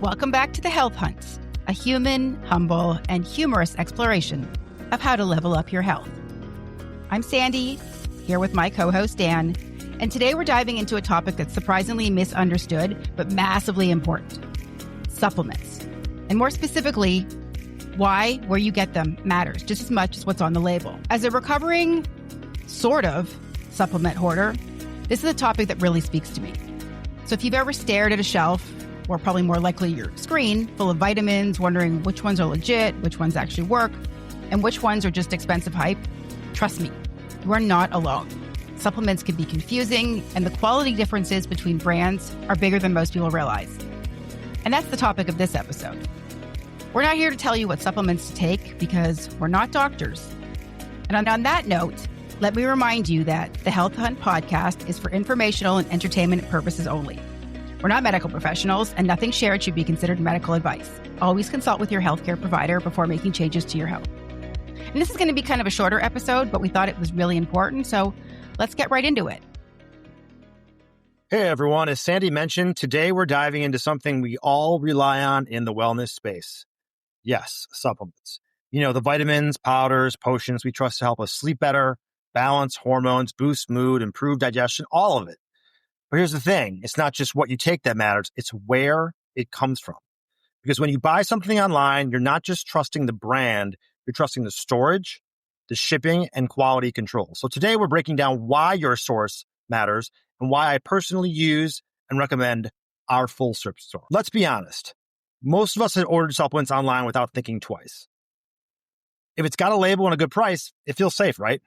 Welcome back to The Health Hunt, a human, humble, and humorous exploration of how to level up your health. I'm Sandy, here with my co-host Dan, and today we're diving into a topic that's surprisingly misunderstood, but massively important: supplements. And more specifically, why, where you get them matters just as much as what's on the label. As a recovering, sort of, supplement hoarder, this is a topic that really speaks to me. So if you've ever stared at a shelf, or probably more likely your screen, full of vitamins, wondering which ones are legit, which ones actually work, and which ones are just expensive hype, trust me, you are not alone. Supplements can be confusing, and the quality differences between brands are bigger than most people realize. And that's the topic of this episode. We're not here to tell you what supplements to take because we're not doctors. And on that note, let me remind you that the Health Hunt podcast is for informational and entertainment purposes only. We're not medical professionals, and nothing shared should be considered medical advice. Always consult with your healthcare provider before making changes to your health. And this is going to be kind of a shorter episode, but we thought it was really important, so let's get right into it. Hey everyone, as Sandy mentioned, today we're diving into something we all rely on in the wellness space. Yes, supplements. You know, the vitamins, powders, potions we trust to help us sleep better, balance hormones, boost mood, improve digestion, all of it. But here's the thing, it's not just what you take that matters, it's where it comes from. Because when you buy something online, you're not just trusting the brand, you're trusting the storage, the shipping, and quality control. So today we're breaking down why your source matters and why I personally use and recommend our Fullscript store. Let's be honest, most of us have ordered supplements online without thinking twice. If it's got a label and a good price, it feels safe, right?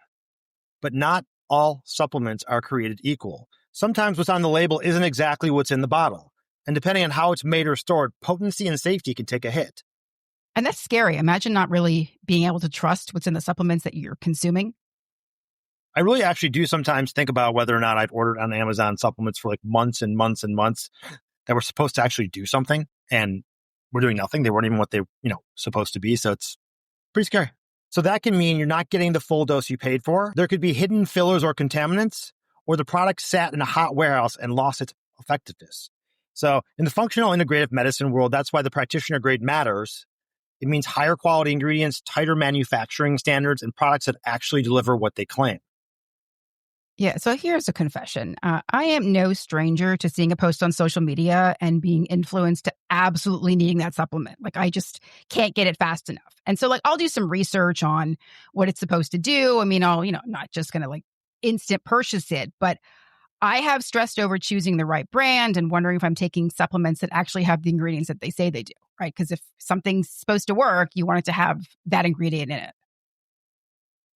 But not all supplements are created equal. Sometimes what's on the label isn't exactly what's in the bottle. And depending on how it's made or stored, potency and safety can take a hit. And that's scary. Imagine not really being able to trust what's in the supplements that you're consuming. I really actually do sometimes think about whether or not I've ordered on Amazon supplements for like months and months and months that were supposed to actually do something and were doing nothing. They weren't even what they, supposed to be. So it's pretty scary. So that can mean you're not getting the full dose you paid for. There could be hidden fillers or contaminants, or the product sat in a hot warehouse and lost its effectiveness. So in the functional integrative medicine world, that's why the practitioner-grade matters. It means higher quality ingredients, tighter manufacturing standards, and products that actually deliver what they claim. Yeah, so here's a confession. I am no stranger to seeing a post on social media and being influenced to absolutely needing that supplement. Like, I just can't get it fast enough. And so, I'll do some research on what it's supposed to do. I mean, I'll, not just going to instant purchase it, but I have stressed over choosing the right brand and wondering if I'm taking supplements that actually have the ingredients that they say they do, right? Because if something's supposed to work, you want it to have that ingredient in it.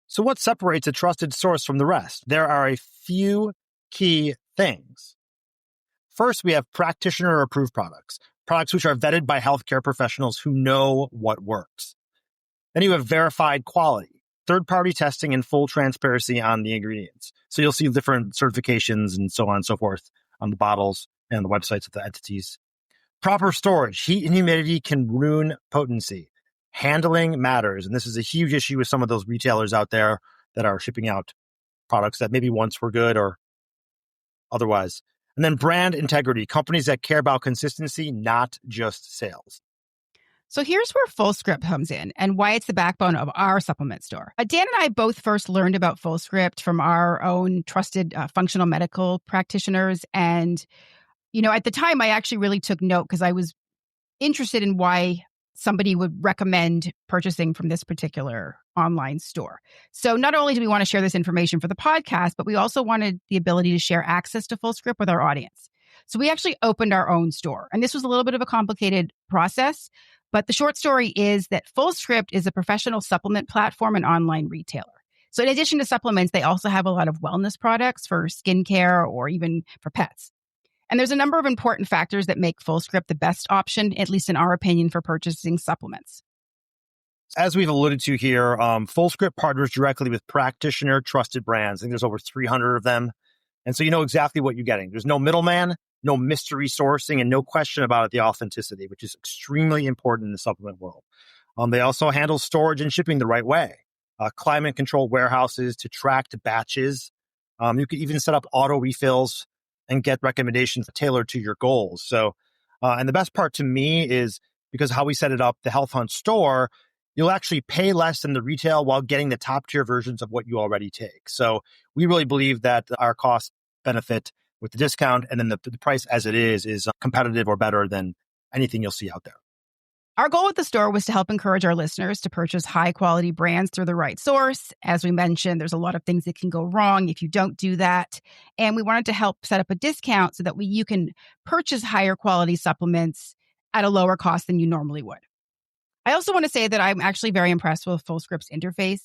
So what separates a trusted source from the rest? There are a few key things. First, we have practitioner-approved products which are vetted by healthcare professionals who know what works. Then you have verified quality, third-party testing, and full transparency on the ingredients. So you'll see different certifications and so on and so forth on the bottles and the websites of the entities. Proper storage. Heat and humidity can ruin potency. Handling matters. And this is a huge issue with some of those retailers out there that are shipping out products that maybe once were good or otherwise. And then brand integrity. Companies that care about consistency, not just sales. So here's where Fullscript comes in and why it's the backbone of our supplement store. Dan and I both first learned about Fullscript from our own trusted functional medical practitioners. And, at the time, I actually really took note because I was interested in why somebody would recommend purchasing from this particular online store. So not only do we want to share this information for the podcast, but we also wanted the ability to share access to Fullscript with our audience. So we actually opened our own store. And this was a little bit of a complicated process, but the short story is that Fullscript is a professional supplement platform and online retailer. So in addition to supplements, they also have a lot of wellness products for skincare or even for pets. And there's a number of important factors that make Fullscript the best option, at least in our opinion, for purchasing supplements. As we've alluded to here, Fullscript partners directly with practitioner-trusted brands. I think there's over 300 of them. And so you know exactly what you're getting. There's no middleman, no mystery sourcing, and no question about the authenticity, which is extremely important in the supplement world. They also handle storage and shipping the right way. Climate-controlled warehouses to track batches. You could even set up auto refills and get recommendations tailored to your goals. So And the best part to me is because how we set it up, the Health Hunt store, you'll actually pay less than the retail while getting the top tier versions of what you already take. So we really believe that our cost benefit with the discount and then the price as it is competitive or better than anything you'll see out there. Our goal with the store was to help encourage our listeners to purchase high quality brands through the right source. As we mentioned, there's a lot of things that can go wrong if you don't do that. And we wanted to help set up a discount so that you can purchase higher quality supplements at a lower cost than you normally would. I also want to say that I'm actually very impressed with Fullscript's interface,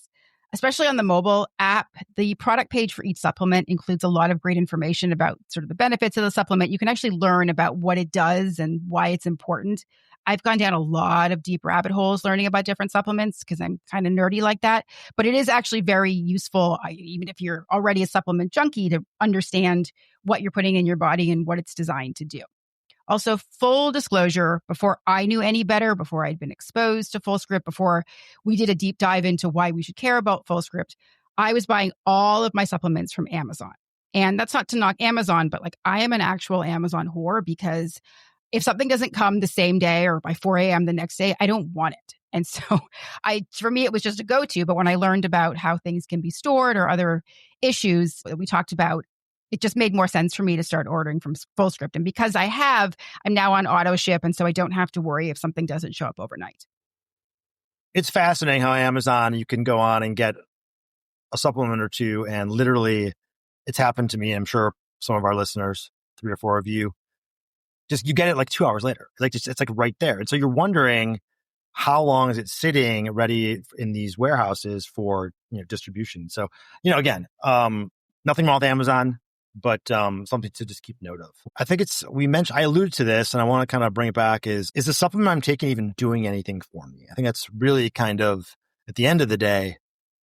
especially on the mobile app. The product page for each supplement includes a lot of great information about sort of the benefits of the supplement. You can actually learn about what it does and why it's important. I've gone down a lot of deep rabbit holes learning about different supplements because I'm kind of nerdy like that. But it is actually very useful, even if you're already a supplement junkie, to understand what you're putting in your body and what it's designed to do. Also, full disclosure, before I knew any better, before I'd been exposed to Fullscript, before we did a deep dive into why we should care about Fullscript, I was buying all of my supplements from Amazon. And that's not to knock Amazon, but I am an actual Amazon whore because if something doesn't come the same day or by 4 a.m. the next day, I don't want it. And so for me, it was just a go-to. But when I learned about how things can be stored or other issues that we talked about, it just made more sense for me to start ordering from Fullscript. And because I'm now on auto ship. And so I don't have to worry if something doesn't show up overnight. It's fascinating how Amazon, you can go on and get a supplement or two. And literally, it's happened to me. I'm sure some of our listeners, 3 or 4 of you, just you get it 2 hours later. It's right there. And so you're wondering, how long is it sitting ready in these warehouses for distribution? So, again, nothing wrong with Amazon, but something to just keep note of. I think I alluded to this and I want to kind of bring it back is the supplement I'm taking even doing anything for me? I think that's really kind of, at the end of the day,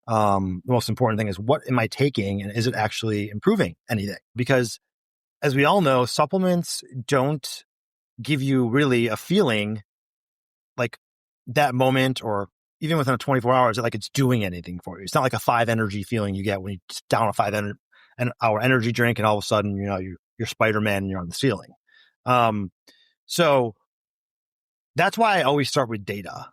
the most important thing is what am I taking and is it actually improving anything? Because as we all know, supplements don't give you really a feeling like that moment or even within 24 hours, that it's doing anything for you. It's not like a 5 energy feeling you get when you down a 5-hour energy drink and all of a sudden, you're Spider-Man and you're on the ceiling. So that's why I always start with data.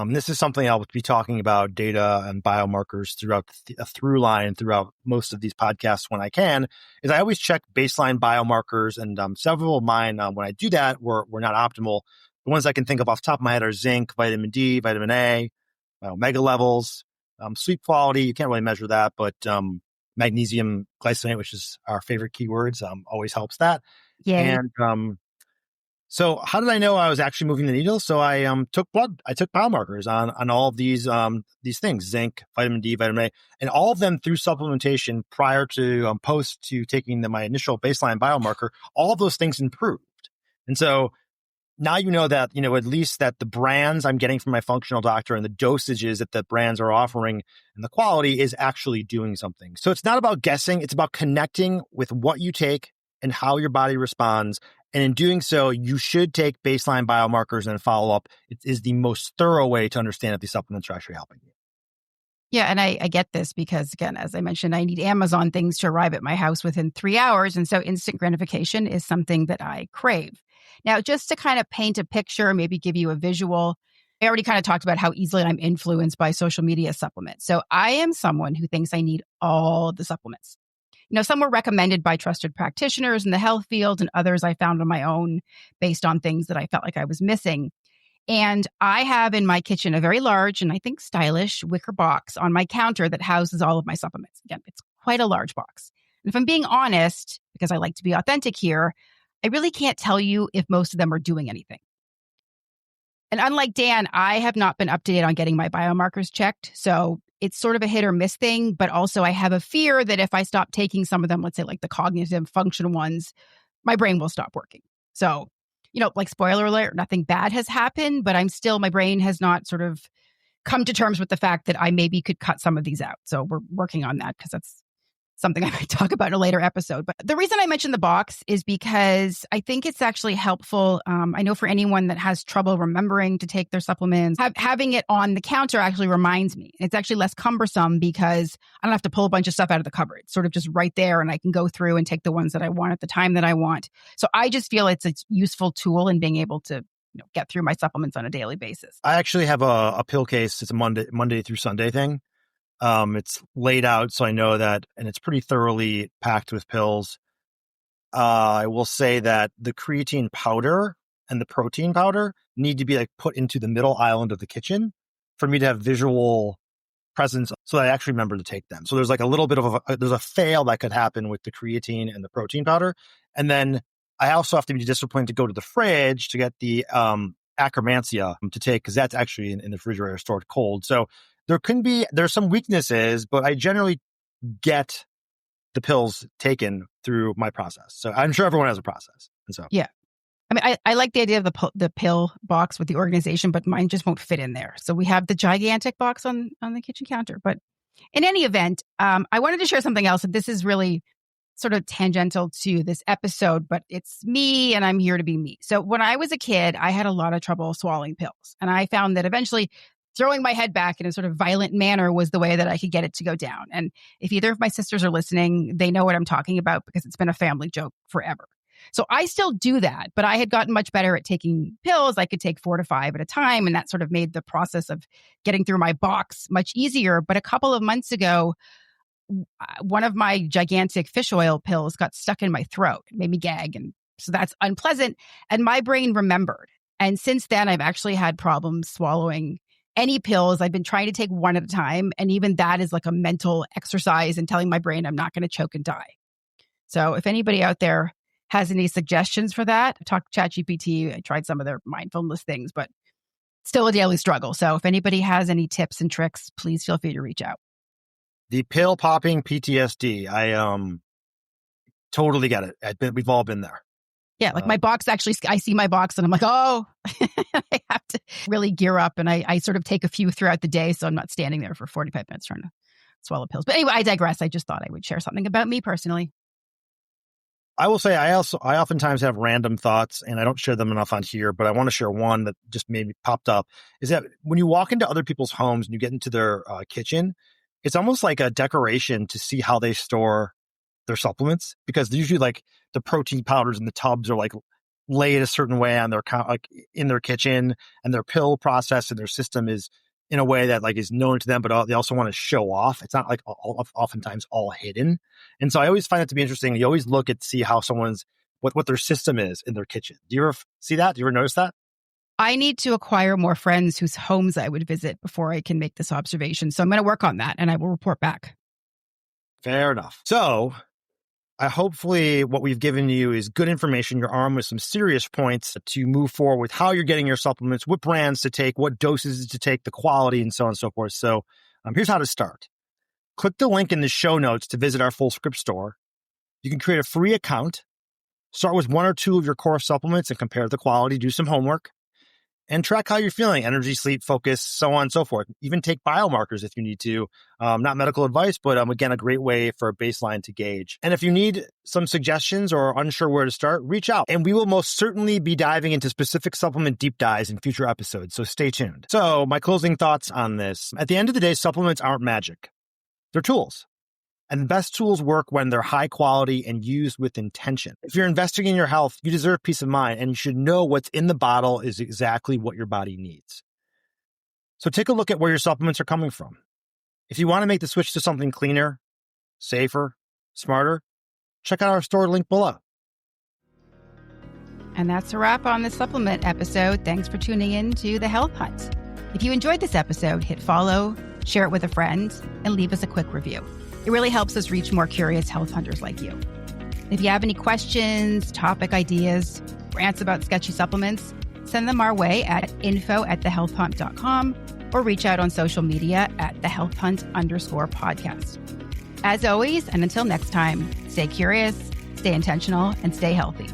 This is something I'll be talking about, data and biomarkers throughout a through line throughout most of these podcasts when I can, is I always check baseline biomarkers, and several of mine, when I do that, were not optimal. The ones I can think of off the top of my head are zinc, vitamin D, vitamin A, omega levels, sleep quality. You can't really measure that, but magnesium glycinate, which is our favorite keywords, always helps that. Yeah. And so how did I know I was actually moving the needle? So I took biomarkers on all of these things, zinc, vitamin D, vitamin A, and all of them through supplementation prior to post to taking my initial baseline biomarker. All of those things improved. And so now that, at least that the brands I'm getting from my functional doctor and the dosages that the brands are offering and the quality is actually doing something. So it's not about guessing. It's about connecting with what you take and how your body responds. And in doing so, you should take baseline biomarkers and follow up. It is the most thorough way to understand if these supplements are actually helping you. Yeah, and I get this because, again, as I mentioned, I need Amazon things to arrive at my house within 3 hours. And so instant gratification is something that I crave. Now, just to kind of paint a picture, maybe give you a visual, I already kind of talked about how easily I'm influenced by social media supplements. So I am someone who thinks I need all the supplements. Some were recommended by trusted practitioners in the health field and others I found on my own based on things that I felt like I was missing. And I have in my kitchen a very large and I think stylish wicker box on my counter that houses all of my supplements. Again, it's quite a large box. And if I'm being honest, because I like to be authentic here, I really can't tell you if most of them are doing anything. And unlike Dan, I have not been up to date on getting my biomarkers checked. So it's sort of a hit or miss thing, but also I have a fear that if I stop taking some of them, let's say like the cognitive function ones, my brain will stop working. So, spoiler alert, nothing bad has happened, but my brain has not sort of come to terms with the fact that I maybe could cut some of these out. So we're working on that because something I might talk about in a later episode. But the reason I mentioned the box is because I think it's actually helpful. I know for anyone that has trouble remembering to take their supplements, having it on the counter actually reminds me. It's actually less cumbersome because I don't have to pull a bunch of stuff out of the cupboard. It's sort of just right there, and I can go through and take the ones that I want at the time that I want. So I just feel it's a useful tool in being able to get through my supplements on a daily basis. I actually have a pill case. It's a Monday through Sunday thing. It's laid out so I know that, and it's pretty thoroughly packed with pills. I will say that the creatine powder and the protein powder need to be like put into the middle island of the kitchen for me to have visual presence so that I actually remember to take them. So there's like a little bit of there's a fail that could happen with the creatine and the protein powder. And then I also have to be disciplined to go to the fridge to get the Akkermansia to take, because that's actually in the refrigerator stored cold. So there's some weaknesses, but I generally get the pills taken through my process. So I'm sure everyone has a process. And so, yeah. I mean, I like the idea of the pill box with the organization, but mine just won't fit in there. So we have the gigantic box on the kitchen counter. But in any event, I wanted to share something else. And this is really sort of tangential to this episode, but it's me and I'm here to be me. So when I was a kid, I had a lot of trouble swallowing pills. And I found that eventually throwing my head back in a sort of violent manner was the way that I could get it to go down. And if either of my sisters are listening, they know what I'm talking about because it's been a family joke forever. So I still do that, but I had gotten much better at taking pills. I could take 4 to 5 at a time. And that sort of made the process of getting through my box much easier. But a couple of months ago, one of my gigantic fish oil pills got stuck in my throat. It made me gag. And so that's unpleasant. And my brain remembered. And since then, I've actually had problems swallowing any pills. I've been trying to take one at a time. And even that is like a mental exercise and telling my brain I'm not going to choke and die. So if anybody out there has any suggestions for that, talk to ChatGPT. I tried some of their mindfulness things, but still a daily struggle. So if anybody has any tips and tricks, please feel free to reach out. The pill popping PTSD, I totally get it. We've all been there. Yeah, like my box, actually, I see my box and I'm like, oh, I have to really gear up. And I sort of take a few throughout the day, so I'm not standing there for 45 minutes trying to swallow pills. But anyway, I digress. I just thought I would share something about me personally. I will say I oftentimes have random thoughts, and I don't share them enough on here, but I want to share one that just maybe popped up, is that when you walk into other people's homes and you get into their kitchen, it's almost like a decoration to see how they store their supplements, because usually like the protein powders in the tubs are like laid a certain way on their like in their kitchen, and their pill process and their system is in a way that like is known to them, but they also want to show off. It's not like oftentimes all hidden. And so I always find it to be interesting. You always look at see how someone's what their system is in their kitchen. Do you ever see that? Do you ever notice that? I need to acquire more friends whose homes I would visit before I can make this observation. So I'm going to work on that and I will report back. Fair enough. So hopefully what we've given you is good information. You're armed with some serious points to move forward with how you're getting your supplements, what brands to take, what doses to take, the quality, and so on and so forth. So here's how to start. Click the link in the show notes to visit our Fullscript store. You can create a free account, start with 1 or 2 of your core supplements and compare the quality, do some homework, and track how you're feeling, energy, sleep, focus, so on and so forth. Even take biomarkers if you need to. Not medical advice, but again, a great way for a baseline to gauge. And if you need some suggestions or are unsure where to start, reach out. And we will most certainly be diving into specific supplement deep dives in future episodes, so stay tuned. So my closing thoughts on this. At the end of the day, supplements aren't magic. They're tools. And the best tools work when they're high quality and used with intention. If you're investing in your health, you deserve peace of mind, and you should know what's in the bottle is exactly what your body needs. So take a look at where your supplements are coming from. If you want to make the switch to something cleaner, safer, smarter, check out our store link below. And that's a wrap on this supplement episode. Thanks for tuning in to The Health Hunt. If you enjoyed this episode, hit follow, share it with a friend, and leave us a quick review. It really helps us reach more curious health hunters like you. If you have any questions, topic ideas, rants about sketchy supplements, send them our way at info@thehealthhunt.com or reach out on social media at thehealthhunt_podcast. As always, and until next time, stay curious, stay intentional, and stay healthy.